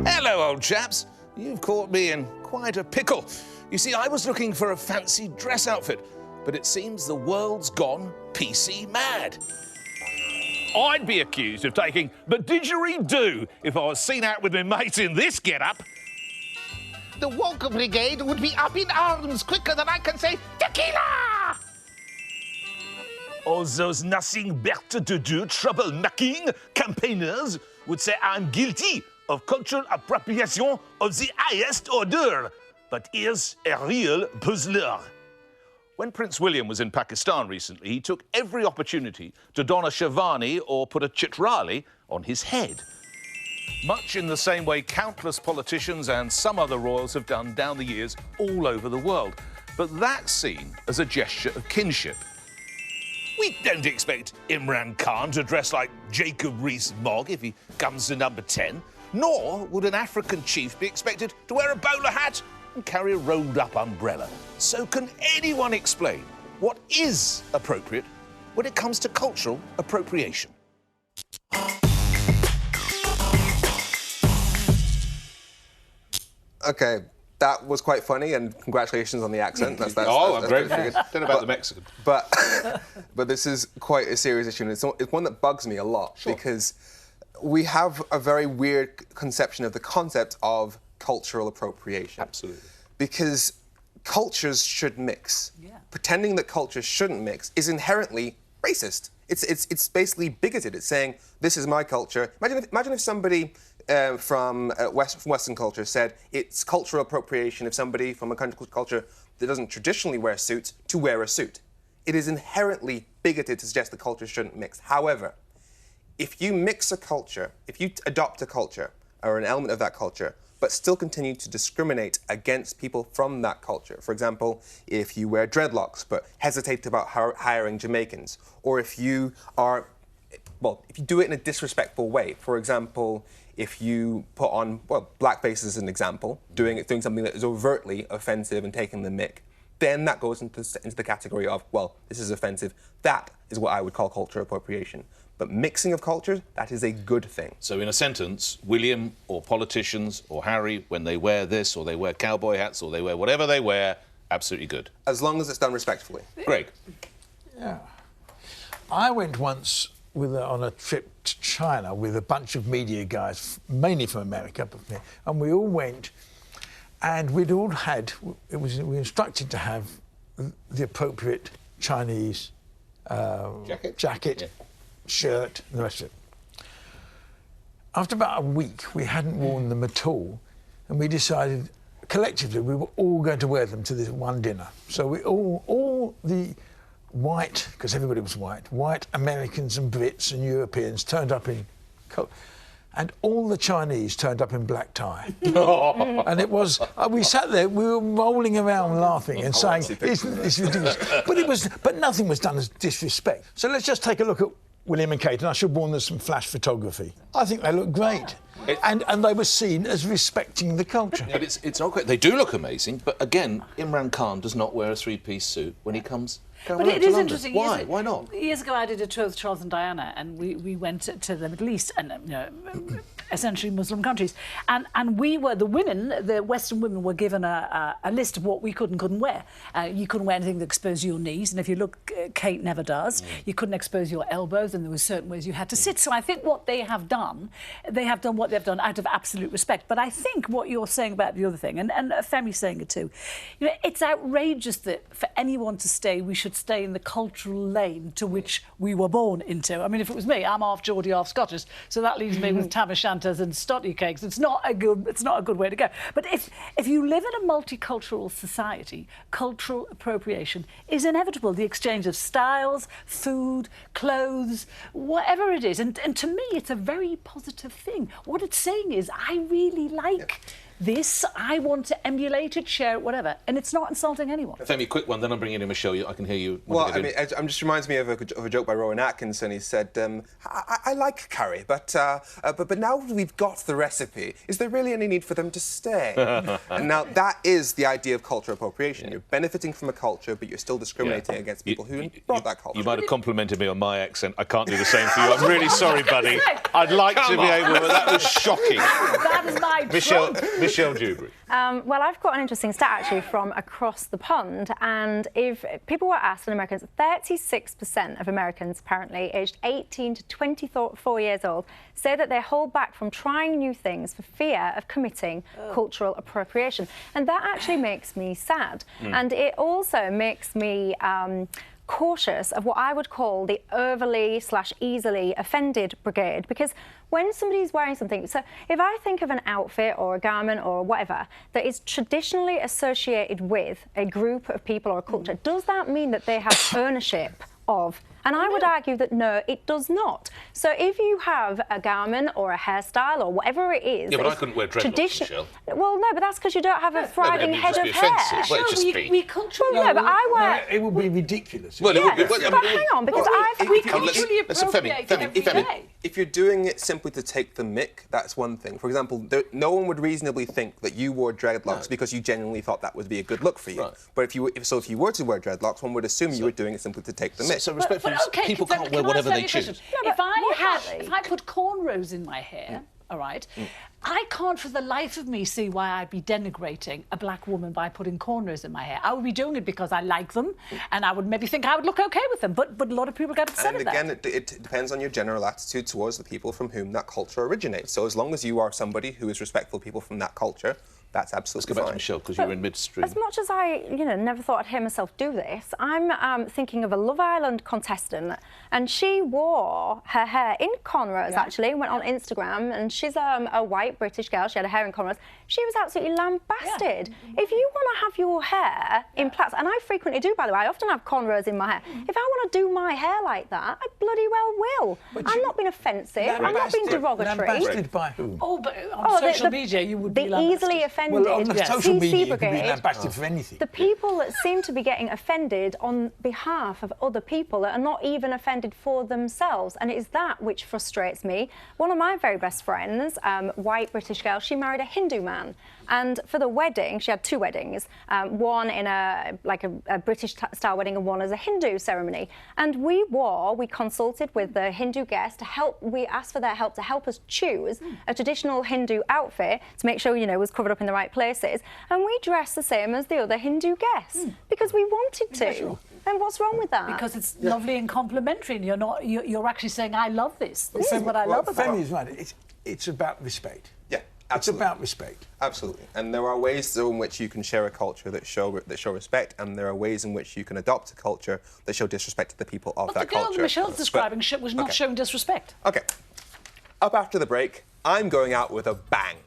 Hello, old chaps. You've caught me in quite a pickle. You see, I was looking for a fancy dress outfit, but it seems the world's gone PC mad. I'd be accused of taking the didgeridoo if I was seen out with my mates in this get-up. The woke brigade would be up in arms quicker than I can say tequila! All those nothing better to do troublemaking campaigners would say I'm guilty of cultural appropriation of the highest order. But here's a real puzzler. When Prince William was in Pakistan recently, he took every opportunity to don a sherwani or put a chitrali on his head. Much in the same way countless politicians and some other royals have done down the years all over the world. But that's seen as a gesture of kinship. We don't expect Imran Khan to dress like Jacob Rees-Mogg if he comes to number 10, nor would an African chief be expected to wear a bowler hat and carry a rolled-up umbrella. So can anyone explain what is appropriate when it comes to cultural appropriation? OK, that was quite funny, and congratulations on the accent. I'm grateful. Don't know about the Mexican. But this is quite a serious issue, and it's one that bugs me a lot, because we have a very weird conception of the concept of cultural appropriation. Absolutely. Because cultures should mix. Yeah. Pretending that cultures shouldn't mix is inherently racist. It's basically bigoted. It's saying, this is my culture. Imagine if somebody from Western culture said it's cultural appropriation if somebody from a culture that doesn't traditionally wear suits to wear a suit. It is inherently bigoted to suggest that cultures shouldn't mix. However, if you mix a culture, if you adopt a culture or an element of that culture, but still continue to discriminate against people from that culture. For example, if you wear dreadlocks but hesitate about hiring Jamaicans, or if you do it in a disrespectful way. For example, if you put on, blackface as an example, doing something that is overtly offensive and taking the mick, then that goes into the category of, this is offensive. That is what I would call cultural appropriation. But mixing of cultures, that is a good thing. So in a sentence, William or politicians or Harry, when they wear this or they wear cowboy hats or they wear whatever they wear, absolutely good. As long as it's done respectfully. Greg? Yeah. I went once on a trip to China with a bunch of media guys, mainly from America, and we all went, and we'd all had, we were instructed to have the appropriate Chinese jacket. Yeah. Shirt, and the rest of it. After about a week, we hadn't worn them at all, and we decided collectively we were all going to wear them to this one dinner. So we all the white, because everybody was white Americans and Brits and Europeans turned up in coat, and all the Chinese turned up in black tie. And it was, we sat there, we were rolling around laughing and saying, isn't this ridiculous? But nothing was done as disrespect. So let's just take a look at William and Kate, and I should warn there's some flash photography. I think they look great. And they were seen as respecting the culture. But it's okay. They do look amazing, but again, Imran Khan does not wear a three-piece suit when he comes But it is interesting. Why? Why not? Years ago, I did a tour with Charles and Diana, and we went to the Middle East and essentially Muslim countries, and we were the women, the Western women, were given a list of what we could and couldn't wear. You couldn't wear anything that exposed your knees, and if you look, Kate never does. You couldn't expose your elbows, and there were certain ways you had to sit. So I think what they have done what they've done out of absolute respect. But I think what you're saying about the other thing, and Femi's saying it too, it's outrageous that for anyone to stay, we should stay in the cultural lane to which we were born into. I mean, if it was me, I'm half Geordie, half Scottish, so that leaves me with tam o' shanters and stotty cakes. It's not a good way to go. But if you live in a multicultural society, cultural appropriation is inevitable. The exchange of styles, food, clothes, whatever it is. And to me, it's a very positive thing. What it's saying is, I really like this. I want to emulate it, share it, whatever. And it's not insulting anyone. Femi, quick one, then I'm bringing in Michelle. I can hear you. Well, I mean, it just reminds me of a joke by Rowan Atkinson. He said, I like curry, but now we've got the recipe, is there really any need for them to stay? And now that is the idea of cultural appropriation. You're benefiting from a culture, but you're still discriminating against people who brought that culture. You might have complimented me on my accent. I can't do the same for you. I'm really sorry, buddy. I'd like to be able, but that was shocking. That is my Michelle Dewberry. Well, I've got an interesting stat actually from across the pond, and if people were asked in Americans, 36% of Americans apparently aged 18 to 24 years old say that they hold back from trying new things for fear of committing cultural appropriation, and that actually makes me sad, and it also makes me cautious of what I would call the overly/easily offended brigade, because when somebody's wearing something, so if I think of an outfit or a garment or whatever that is traditionally associated with a group of people or a culture, does that mean that they have ownership of? And I would argue that no, it does not. So if you have a garment or a hairstyle or whatever it is... Yeah, but I couldn't wear dreadlocks, Michelle. Well, no, but that's because you don't have a thriving head of hair. Well, it'd just be... We culturally... No, but I wear... It would be ridiculous. Well, it would be... but hang on, because We culturally appropriate every day. If you're doing it simply to take the mick, that's one thing. For example, no one would reasonably think that you wore dreadlocks because you genuinely thought that would be a good look for you. Right. But if you were to wear dreadlocks, one would assume you were doing it simply to take the mick. So respectfully, people can't wear whatever they choose. If I put cornrows in my hair, all right, I can't for the life of me see why I'd be denigrating a black woman by putting cornrows in my hair. I would be doing it because I like them, and I would maybe think I would look okay with them, but a lot of people get upset at that. And again, it depends on your general attitude towards the people from whom that culture originates. So as long as you are somebody who is respectful of people from that culture, that's absolutely fine. Let's go back to Michelle, because you're in midstream. As much as I, never thought I'd hear myself do this, I'm thinking of a Love Island contestant, and she wore her hair in cornrows, actually, went on Instagram, and she's a white British girl. She had her hair in cornrows. She was absolutely lambasted. If you want to have your hair in plaits, and I frequently do, by the way, I often have cornrows in my hair. If I want to do my hair like that, I bloody well will. I'm not being offensive. I'm not being derogatory. Lambasted by whom? Oh, but on social media, you would be lambasted. Easily offended. Well, on the social media, you could be Brigade, lambasted for anything. the people that seem to be getting offended on behalf of other people that are not even offended for themselves, and it's that which frustrates me. One of my very best friends, white British girl, she married a Hindu man, and for the wedding, she had two weddings, one in a British style wedding and one as a Hindu ceremony. And we consulted with the Hindu guest to help. We asked for their help to help us choose a traditional Hindu outfit to make sure it was covered up in the right places, and we dressed the same as the other Hindu guests because we wanted to. Sure. And what's wrong with that? Because it's lovely and complimentary, and you're actually saying, I love this. This is what I love about it. Femi is right. It's about respect. Yeah, absolutely. It's about respect. Absolutely. And there are ways in which you can share a culture that show respect, and there are ways in which you can adopt a culture that show disrespect to the people of that the girl culture. that Michelle's describing was not showing disrespect. Okay. Up after the break, I'm going out with a bang.